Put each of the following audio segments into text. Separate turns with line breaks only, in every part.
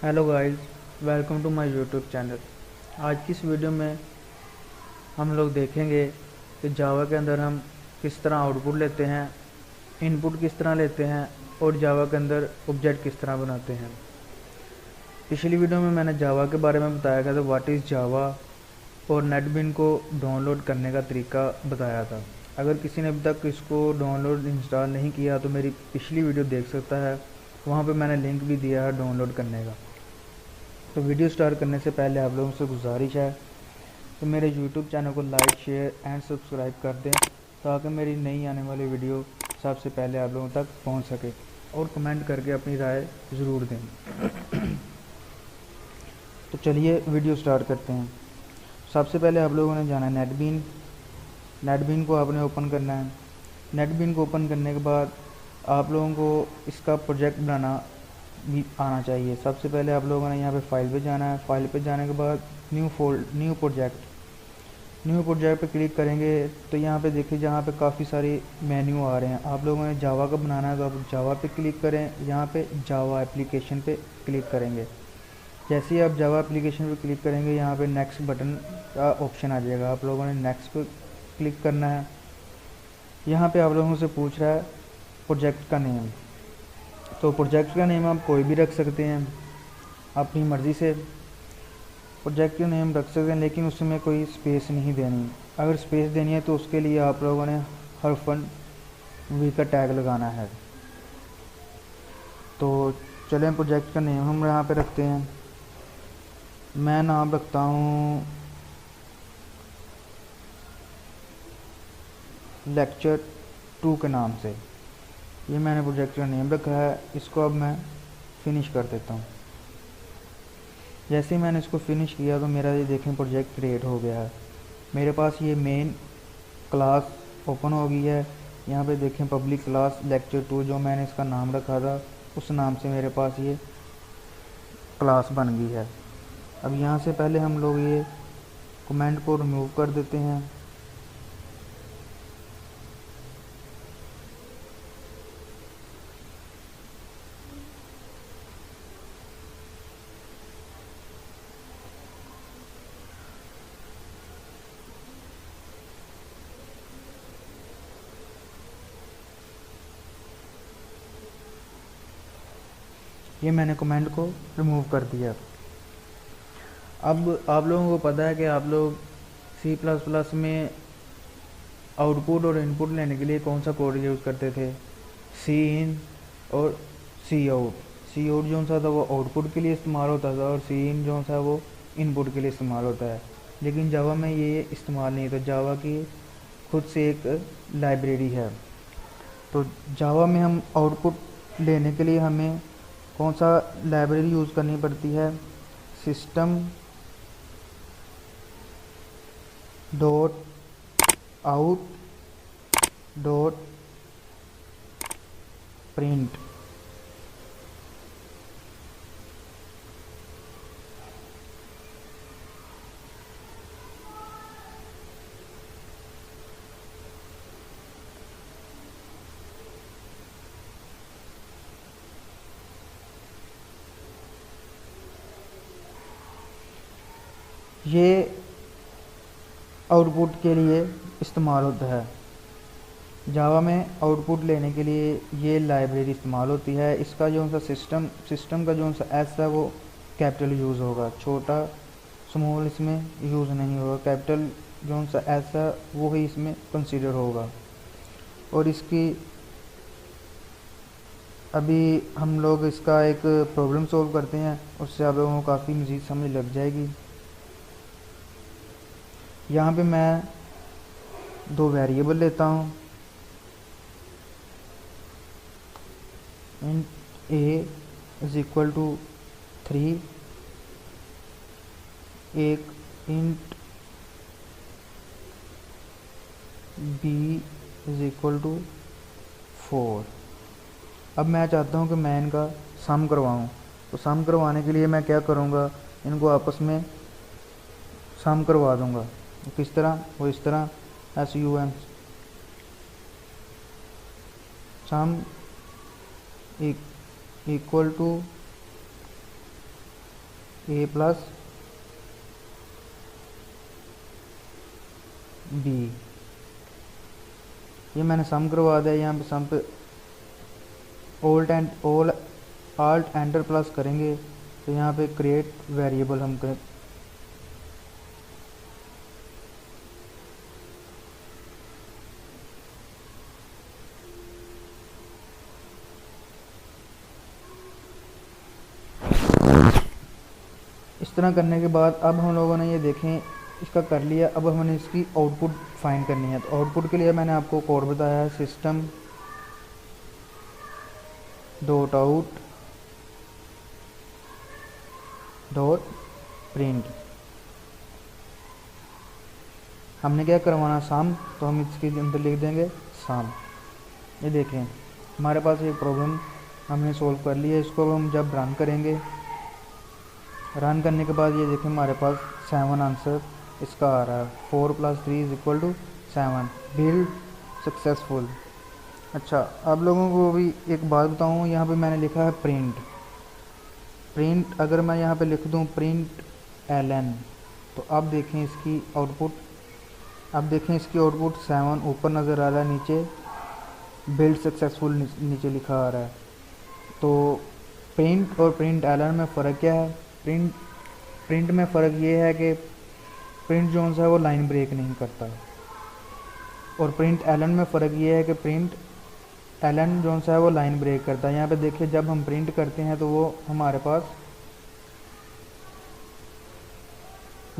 Hello guys, welcome to my YouTube channel. आज की इस वीडियो में हम लोग देखेंगे कि जावा के अंदर हम किस तरह आउटपुट लेते हैं, इनपुट किस तरह लेते हैं और जावा के अंदर ऑब्जेक्ट किस तरह बनाते हैं। पिछली वीडियो में मैंने जावा के बारे में बताया था, तो व्हाट इज़ जावा और नेटबिन को डाउनलोड करने का तरीका बताया था। अगर किसी ने अभी तक इसको डाउनलोड इंस्टॉल नहीं किया तो मेरी पिछली वीडियो देख सकता है, वहाँ पे मैंने लिंक भी दिया है डाउनलोड करने का। तो वीडियो स्टार्ट करने से पहले आप लोगों से गुजारिश है कि मेरे यूट्यूब चैनल को लाइक, शेयर एंड सब्सक्राइब कर दें, ताकि मेरी नई आने वाली वीडियो सबसे पहले आप लोगों तक पहुंच सके, और कमेंट करके अपनी राय ज़रूर दें। तो चलिए वीडियो स्टार्ट करते हैं। सबसे पहले आप लोगों ने जाना है नेटबीन को आपने ओपन करना है। नेटबीन को ओपन करने के बाद आप लोगों को इसका प्रोजेक्ट बनाना भी आना चाहिए। सबसे पहले आप लोगों ने यहाँ पे फाइल पे जाना है। फाइल पे जाने के बाद न्यू प्रोजेक्ट पे क्लिक करेंगे तो यहाँ पे देखिए, जहाँ पे काफ़ी सारे मेन्यू आ रहे हैं। आप लोगों ने जावा का बनाना है तो आप जावा पे क्लिक करें। यहाँ पे जावा एप्लीकेशन पे क्लिक करेंगे। जैसे ही आप जावा एप्लीकेशन पे क्लिक करेंगे, यहाँ पे नेक्स्ट बटन का ऑप्शन आ जाएगा। आप लोगों ने नेक्स्ट पे क्लिक करना है। यहाँ पे आप लोगों से पूछ रहा है प्रोजेक्ट का नेम। तो प्रोजेक्ट का नेम आप कोई भी रख सकते हैं अपनी मर्ज़ी से। प्रोजेक्ट का नेम रख सकते हैं, लेकिन उसमें कोई स्पेस नहीं देनी। अगर स्पेस देनी है तो उसके लिए आप लोगों ने हरफन वी का टैग लगाना है। तो चलें, प्रोजेक्ट का नेम हम यहाँ पे रखते हैं। मैं नाम रखता हूँ लेक्चर 2 के नाम से। ये मैंने प्रोजेक्ट का नेम रखा है। इसको अब मैं फिनिश कर देता हूँ। जैसे ही मैंने इसको फिनिश किया तो मेरा ये देखें प्रोजेक्ट क्रिएट हो गया है। मेरे पास ये मेन क्लास ओपन हो गई है। यहाँ पे देखें पब्लिक क्लास लेक्चर 2, जो मैंने इसका नाम रखा था उस नाम से मेरे पास ये क्लास बन गई है। अब यहाँ से पहले हम लोग ये कमेंट को रिमूव कर देते हैं। ये मैंने कमेंट को रिमूव कर दिया। अब आप लोगों को पता है कि आप लोग C++ में आउटपुट और इनपुट लेने के लिए कौन सा कोड यूज़ करते थे, सी इन और सी आउट। सी आउट जो सा था वो आउटपुट के लिए इस्तेमाल होता था, और सी इन जो सा वो इनपुट के लिए इस्तेमाल होता है। लेकिन जावा में ये इस्तेमाल नहीं था। जावा की खुद से एक लाइब्रेरी है। तो जावा में हम आउटपुट लेने के लिए हमें कौन सा लाइब्रेरी यूज़ करनी पड़ती है, system dot out dot print. ये आउटपुट के लिए इस्तेमाल होता है। जावा में आउटपुट लेने के लिए ये लाइब्रेरी इस्तेमाल होती है। इसका जो सा सिस्टम का जो सा एस है वो कैपिटल यूज़ होगा, छोटा स्मॉल इसमें यूज़ नहीं होगा। कैपिटल जो सा एस है वो ही इसमें कंसीडर होगा। और इसकी अभी हम लोग इसका एक प्रॉब्लम सॉल्व करते हैं, उससे आप लोगों को काफ़ी मज़ीद समझ लग जाएगी। यहाँ पे मैं 2 वेरिएबल लेता हूँ, int a is equal to 3, एक int b is equal to 4। अब मैं चाहता हूँ कि मैं इनका सम करवाऊँ। तो सम करवाने के लिए मैं क्या करूँगा, इनको आपस में सम करवा दूँगा। किस तरह, वो इस तरह SUM sum equal to a plus b, ये मैंने सम करवा दिया। यहाँ पे सम पे ऑल्ट एंटर प्लस करेंगे तो यहाँ पे क्रिएट वेरिएबल हम करें। इस तरह करने के बाद अब हम लोगों ने ये देखें इसका कर लिया। अब हमने इसकी आउटपुट फाइंड करनी है। तो आउटपुट के लिए मैंने आपको कोड बताया है, system dot out dot print. हमने क्या करवाना, सम, तो हम इसके अंदर लिख देंगे सम। ये देखें हमारे पास एक प्रॉब्लम हमने सॉल्व कर लिया। इसको हम जब रन करेंगे, रन करने के बाद ये देखें हमारे पास 7 आंसर इसका आ रहा है। 4 + 3 = 7, बिल्ड सक्सेसफुल। अच्छा, आप लोगों को भी एक बात बताऊँ, यहाँ पे मैंने लिखा है प्रिंट। प्रिंट अगर मैं यहाँ पे लिख दूँ प्रिंट ln, तो अब देखें इसकी आउटपुट। अब देखें इसकी आउटपुट 7 ऊपर नज़र आ रहा है, नीचे बिल्ड सक्सेसफुल नीचे लिखा आ रहा है। तो प्रिंट और प्रिंट ln में फ़र्क क्या है? प्रिंट में फ़र्क ये है कि प्रिंट जो सा है वो लाइन ब्रेक नहीं करता, और प्रिंट ln में फ़र्क ये है कि प्रिंट ln जो सा है वो लाइन ब्रेक करता है। यहाँ पे देखिए जब हम प्रिंट करते हैं तो वो हमारे पास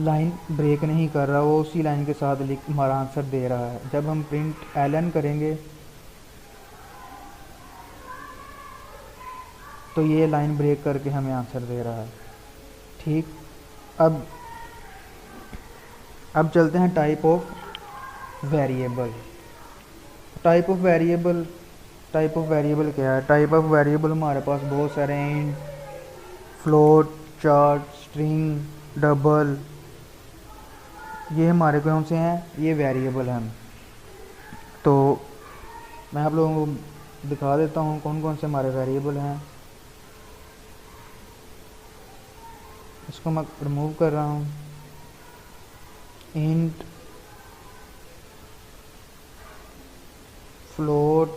लाइन ब्रेक नहीं कर रहा, वो उसी लाइन के साथ हमारा आंसर दे रहा है। जब हम प्रिंट ln करेंगे तो ये लाइन ब्रेक करके हमें आंसर दे रहा है। ठीक, अब चलते हैं type of variable. Type of variable क्या है? टाइप ऑफ वेरिएबल हमारे पास बहुत सारे हैं, int, float, chart, string, double, ये हमारे कौन से हैं? ये वेरिएबल हैं। तो मैं आप लोगों को दिखा देता हूँ कौन कौन से हमारे वेरिएबल हैं। इसको मैं रिमूव कर रहा हूँ। Int, float,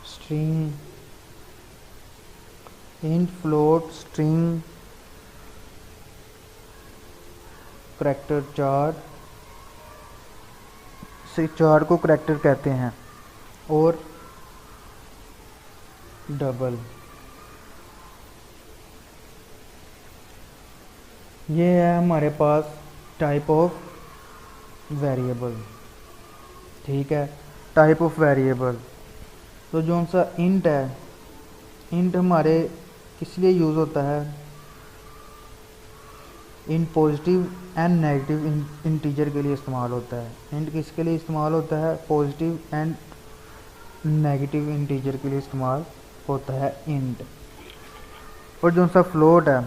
string, int, float, string, character, chart, से चार्ट को करैक्टर कहते हैं, और डबल। ये है हमारे पास टाइप ऑफ वेरिएबल। ठीक है, टाइप ऑफ वेरिएबल। तो जो सा इंट है, इंट हमारे किस लिए यूज़ होता है? Int positive and negative integer के लिए इस्तेमाल होता है। इंट किसके लिए इस्तेमाल होता है? पॉजिटिव एंड नेगेटिव इंटीजर के लिए इस्तेमाल होता है इंट। और जो सा फ्लोट है,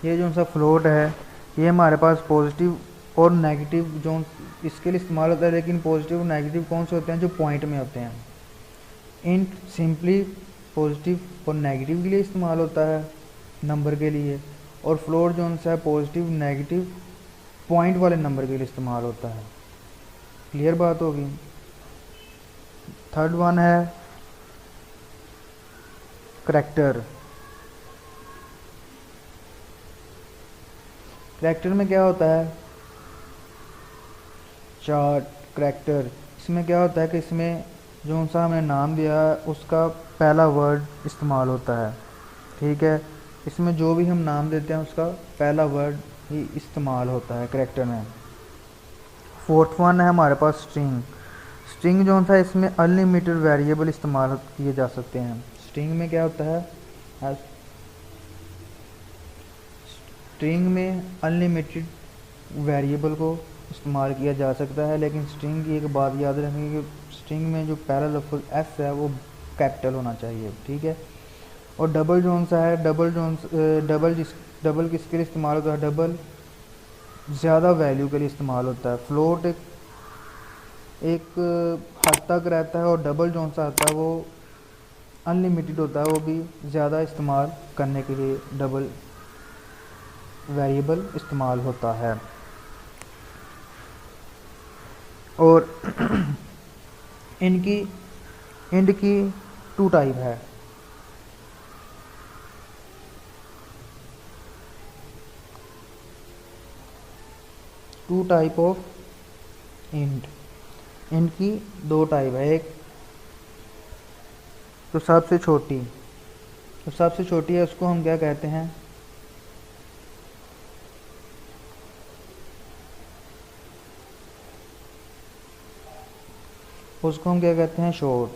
ये जो सा फ्लोट है ये हमारे पास पॉजिटिव और नेगेटिव जो इसके लिए इस्तेमाल होता है। लेकिन पॉजिटिव और नेगेटिव कौन से होते हैं? जो पॉइंट में होते हैं। इंट सिंपली पॉजिटिव और नेगेटिव के लिए इस्तेमाल होता है, नंबर के लिए। और फ्लोट जो है पॉजिटिव नेगेटिव पॉइंट वाले नंबर के लिए इस्तेमाल होता है। क्लियर बात होगी। थर्ड वन है करैक्टर। करैक्टर में क्या होता है? चार्ट, करैक्टर, इसमें क्या होता है कि इसमें जो सा हमने नाम दिया उसका पहला वर्ड इस्तेमाल होता है। ठीक है, इसमें जो भी हम नाम देते हैं उसका पहला वर्ड ही इस्तेमाल होता है करैक्टर में। फोर्थ वन है हमारे पास स्ट्रिंग। स्ट्रिंग जो था इसमें अनलिमिटेड वेरिएबल इस्तेमाल किए जा सकते हैं। स्ट्रिंग में क्या होता है? स्ट्रिंग में अनलिमिटेड वेरिएबल को इस्तेमाल किया जा सकता है। लेकिन स्ट्रिंग की एक बात याद रखेंगे कि स्ट्रिंग में जो पहला लफ्ज़ एस है वो कैपिटल होना चाहिए। ठीक है, और डबल जोन सा है, डबल किसके लिए इस्तेमाल होता है, डबल ज़्यादा वैल्यू के लिए इस्तेमाल होता है। फ्लोट एक हद तक रहता है और डबल जोन सा आता है वो अनलिमिटेड होता है, वो भी ज़्यादा इस्तेमाल करने के लिए डबल वेरिएबल इस्तेमाल होता है। और इनकी इंड की 2 टाइप है। टू टाइप ऑफ इंड की 2 टाइप है। एक तो सबसे छोटी है, उसको हम क्या कहते हैं, शॉर्ट।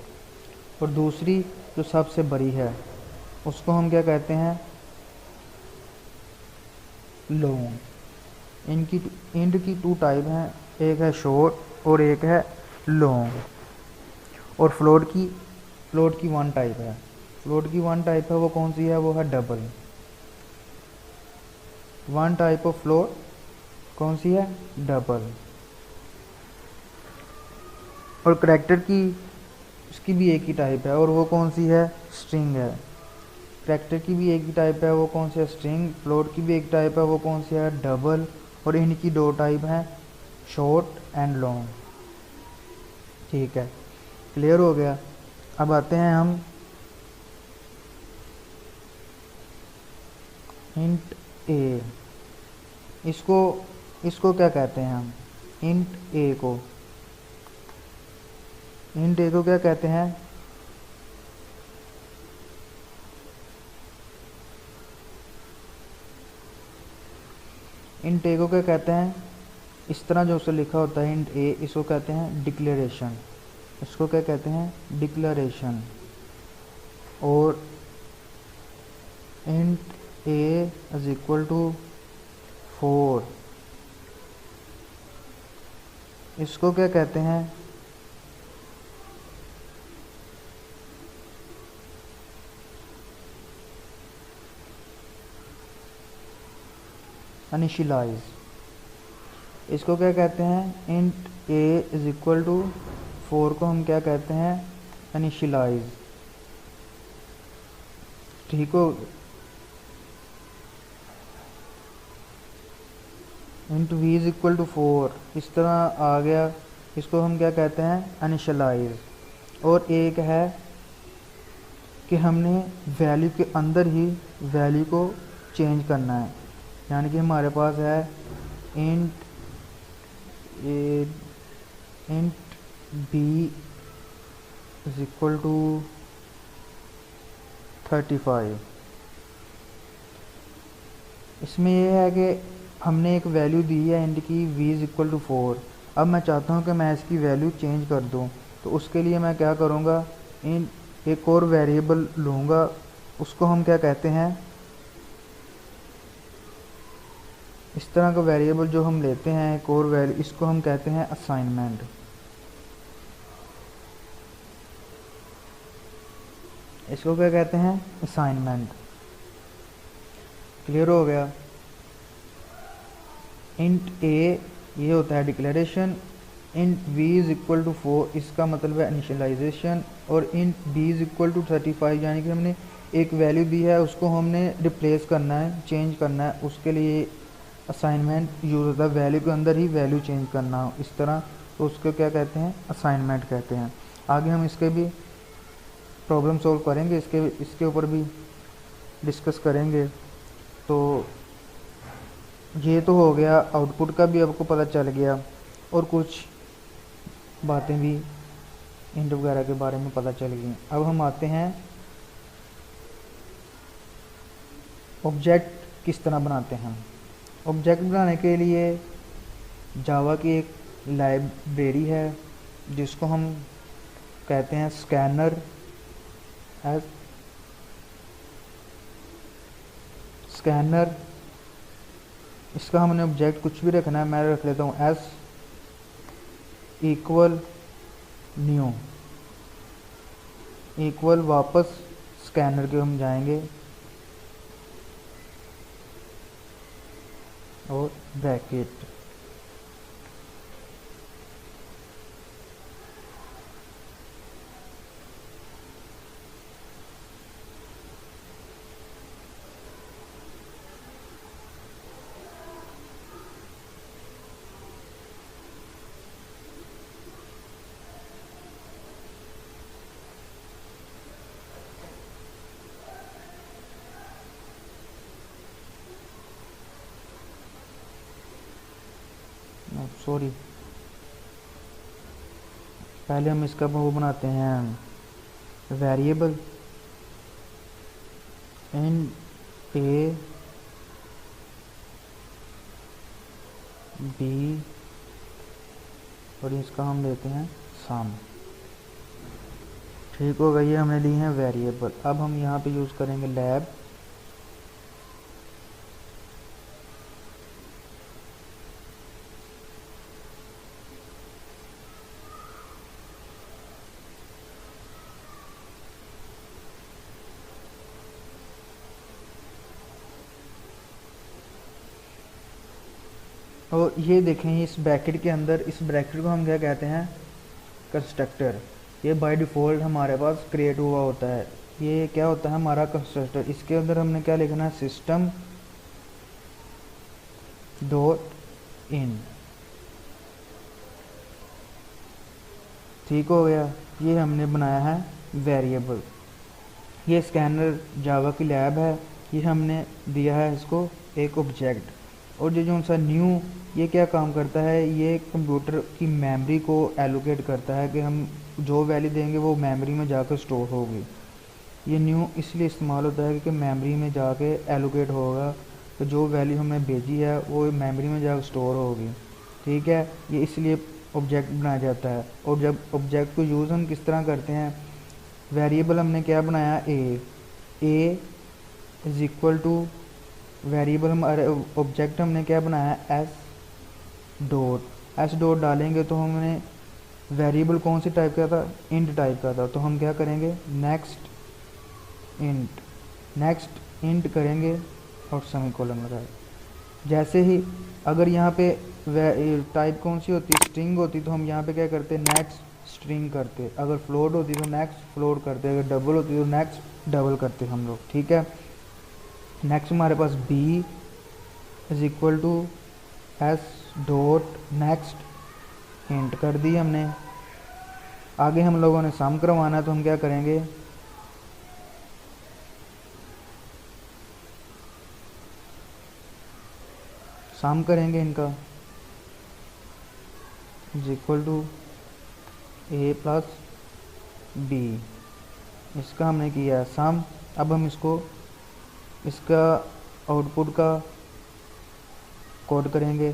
और दूसरी जो सबसे बड़ी है उसको हम क्या कहते हैं, लॉन्ग। इनकी इंड की 2 टाइप हैं, एक है शॉर्ट और एक है लॉन्ग। और फ्लोट की 1 टाइप है। वो कौन सी है, वो है डबल। 1 टाइप ऑफ फ्लोट कौन सी है, डबल। और करैक्टर की उसकी भी एक ही टाइप है, और वो कौन सी है, स्ट्रिंग है। करैक्टर की भी एक ही टाइप है, वो कौन सी है, स्ट्रिंग। फ्लोट की भी एक टाइप है, वो कौन सी है, डबल। और इनकी 2 टाइप हैं, शॉर्ट एंड लॉन्ग। ठीक है, क्लियर हो गया। अब आते हैं हम इंट ए। इसको क्या कहते हैं हम, इंट ए को क्या कहते हैं, इंट ए को क्या कहते हैं, इस तरह जो उसे लिखा होता है इंट ए, इसको कहते हैं डिक्लेरेशन। इसको क्या कहते हैं, डिक्लेरेशन। और int a is equal to 4, इसको क्या कहते हैं, इनिशियलाइज। इसको क्या कहते हैं, int a is equal to 4 को हम क्या कहते हैं, इनिशियलाइज। ठीक हो, int v is equal to 4 इस तरह आ गया, इसको हम क्या कहते हैं, इनिशियलाइज। और एक है कि हमने वैल्यू के अंदर ही वैल्यू को चेंज करना है, यानी कि हमारे पास है int b is equal to 35। इसमें यह है कि हमने एक वैल्यू दी है इंट की v इज इक्वल टू 4। अब मैं चाहता हूँ कि मैं इसकी वैल्यू चेंज कर दूँ, तो उसके लिए मैं क्या करूँगा, एक और वेरिएबल लूँगा, उसको हम क्या कहते हैं, इस तरह का वेरिएबल जो हम लेते हैं एक और वैल्यू, इसको हम कहते हैं असाइनमेंट। इसको क्या कहते हैं, असाइनमेंट। क्लियर हो गया। इंट ए ये होता है declaration, int v is equal to 4 इसका मतलब है इनिशियलाइजेशन, और int b is equal to 35 यानी कि हमने एक वैल्यू दी है उसको हमने रिप्लेस करना है, चेंज करना है, उसके लिए असाइनमेंट यूज होता है, वैल्यू के अंदर ही वैल्यू चेंज करना हो इस तरह, तो उसको क्या कहते हैं, असाइनमेंट कहते हैं। आगे हम इसके भी प्रॉब्लम सॉल्व करेंगे, इसके ऊपर भी डिस्कस करेंगे। तो ये तो हो गया, आउटपुट का भी आपको पता चल गया, और कुछ बातें भी इंट वगैरह के बारे में पता चल गई। अब हम आते हैं ऑब्जेक्ट किस तरह बनाते हैं। ऑब्जेक्ट बनाने के लिए जावा की एक लाइब्रेरी है जिसको हम कहते हैं स्कैनर। इसका हमने ऑब्जेक्ट कुछ भी रखना है, मैं रख लेता हूँ एस इक्वल न्यू इक्वल वापस स्कैनर के हम जाएंगे और ब्रैकेट, सॉरी, पहले हम इसका वो बनाते हैं वेरिएबल इन ए बी, और इसका हम लेते हैं सम। ठीक हो गई है, हमने ली है वेरिएबल। अब हम यहाँ पे यूज़ करेंगे लैब, और ये देखें इस ब्रैकेट के अंदर, इस ब्रैकेट को हम क्या कहते हैं, कंस्ट्रक्टर। ये बाय डिफ़ॉल्ट हमारे पास क्रिएट हुआ होता है। ये क्या होता है, हमारा कंस्ट्रक्टर। इसके अंदर हमने क्या लिखना है, सिस्टम डॉट इन। ठीक हो गया, ये हमने बनाया है वेरिएबल। ये स्कैनर जावा की लैब है, ये हमने दिया है इसको एक ऑब्जेक्ट। और जो सा न्यू, ये क्या काम करता है, ये कंप्यूटर की मेमोरी को एलोकेट करता है कि हम जो वैल्यू देंगे वो मेमोरी में जाकर स्टोर होगी। ये न्यू इसलिए इस्तेमाल होता है क्योंकि मेमोरी में जाके एलोकेट होगा, तो जो वैल्यू हमने भेजी है वो मेमोरी में जाकर स्टोर होगी। ठीक है, ये इसलिए ऑब्जेक्ट बनाया जाता है। और जब ऑब्जेक्ट को यूज़ हम किस तरह करते हैं, वेरिएबल हमने क्या बनाया, ए इज इक्वल टू वेरिएबल, हमारे ऑब्जेक्ट हमने क्या बनाया, एस डॉट डालेंगे तो हमने वेरिएबल कौन सी टाइप का था, इंट टाइप का था। तो हम क्या करेंगे, नेक्स्ट इंट करेंगे और सेमीकोलन लगाए। जैसे ही अगर यहाँ पे टाइप कौन सी होती, स्ट्रिंग होती, तो हम यहाँ पे क्या करते, नेक्स्ट स्ट्रिंग करते। अगर फ्लोट होती तो नेक्स्ट फ्लोट करते, अगर डबल होती तो नेक्स्ट डबल करते हम लोग। ठीक है, नेक्स्ट हमारे पास B is equal to S dot next int कर दी हमने। आगे हम लोगों ने सम करवाना है, तो हम क्या करेंगे, सम करेंगे इनका, is equal to a plus b. इसका हमने किया सम। अब हम इसका आउटपुट का कोड करेंगे।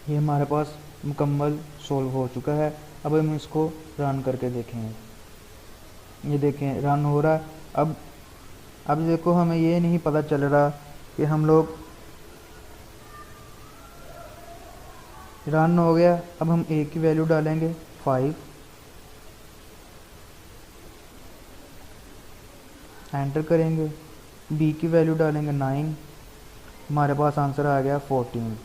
ये हमारे पास मुकम्मल सोल्व हो चुका है। अब हम इसको रन करके देखेंगे। ये देखें रन हो रहा है। अब देखो, हमें ये नहीं पता चल रहा कि हम लोग, रन हो गया। अब हम ए की वैल्यू डालेंगे 5, एंटर करेंगे। बी की वैल्यू डालेंगे 9, हमारे पास आंसर आ गया 14।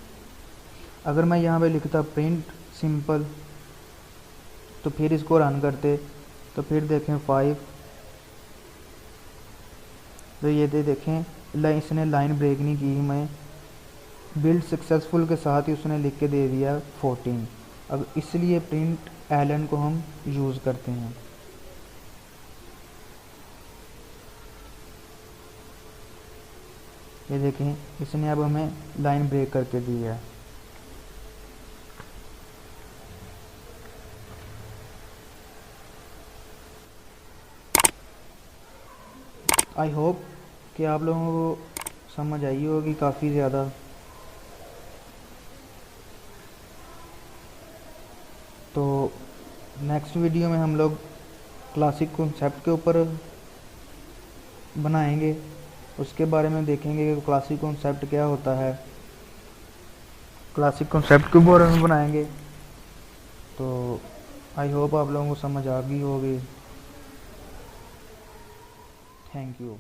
अगर मैं यहाँ पे लिखता प्रिंट सिंपल, तो फिर इसको रन करते, तो फिर देखें 5, तो ये देखें इसने लाइन ब्रेक नहीं की, हमें बिल्ड सक्सेसफुल के साथ ही उसने लिख के दे दिया 14। अब इसलिए प्रिंट एलन को हम यूज़ करते हैं। ये देखें, इसने अब हमें लाइन ब्रेक करके दी है। आई होप कि आप लोगों को समझ आई होगी काफ़ी ज़्यादा। तो नेक्स्ट वीडियो में हम लोग क्लासिक कॉन्सेप्ट के ऊपर बनाएंगे, उसके बारे में देखेंगे कि क्लासिक कॉन्सेप्ट क्या होता है, क्लासिक कॉन्सेप्ट के बारे में बनाएंगे। तो आई होप आप लोगों को समझ आ गई होगी। Thank you.